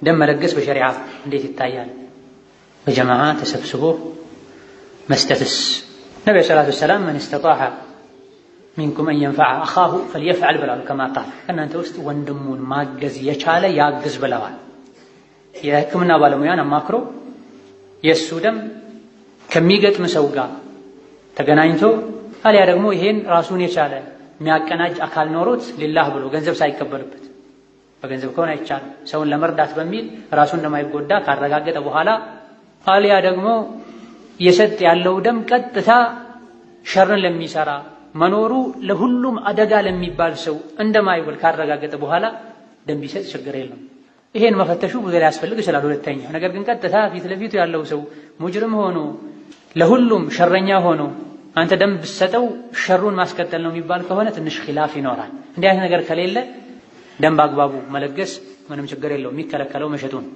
ደም መለገስ በሸሪዓ እንዴት ይታያል? በጀማዓ ተሰብስቦ መስጠትስ? ነብዩ ሰለላሁ ዐለይሂ ወሰለም መን استطاع منكم ان ينفع اخاه فليفعل ብለዋል። ከማ ቃል ከእናንተ ውስጥ ወንድሙን ማገዝ የቻለ ያግዝ ብለዋል። የሕክምና ባለሙያን አማክሮ የእሱ ደም ከሚገጥም ሰው ጋር ተገናኝቶ አሊያ ደግሞ ይሄን ራሱን የቻለ የሚያቀናጅ አካል ኖሮት ሊላህ ብሎ ገንዘብ ሳይቀበልበት በገንዘብ ከሆነ አይቻልም ሰውን ለመርዳት በሚል ራሱን እንደማይጎዳ ካረጋገጠ በኋላ አሊያ ደግሞ የሰጥ ያለው ደም ቀጥታ ሸርን ለሚሰራ መኖሩ ለሁሉም አደጋ ለሚባል ሰው እንደማይውል ካረጋገጠ በኋላ ደም ቢሰጥ ችግር የለም። ይሄን መፈተሹ ብዙ ያስፈልግ ይችላል። ሁለተኛ ነገር ግን ቀጥታ ፊት ለፊቱ ያለው ሰው ሙጅሪም ሆኖ ለሁሉም ሸረኛ ሆኖ አንተ ደም ብትሰጠው ሸሩን ማስቀጠል ነው የሚባል ከሆነ ትንሽ ኺላፍ ይኖራል። እንዲህ አይነት ነገር ከሌለ ደም በአግባቡ መለገስ ምንም ችግር የለውም። የሚከለከለው መሸጡ ነው።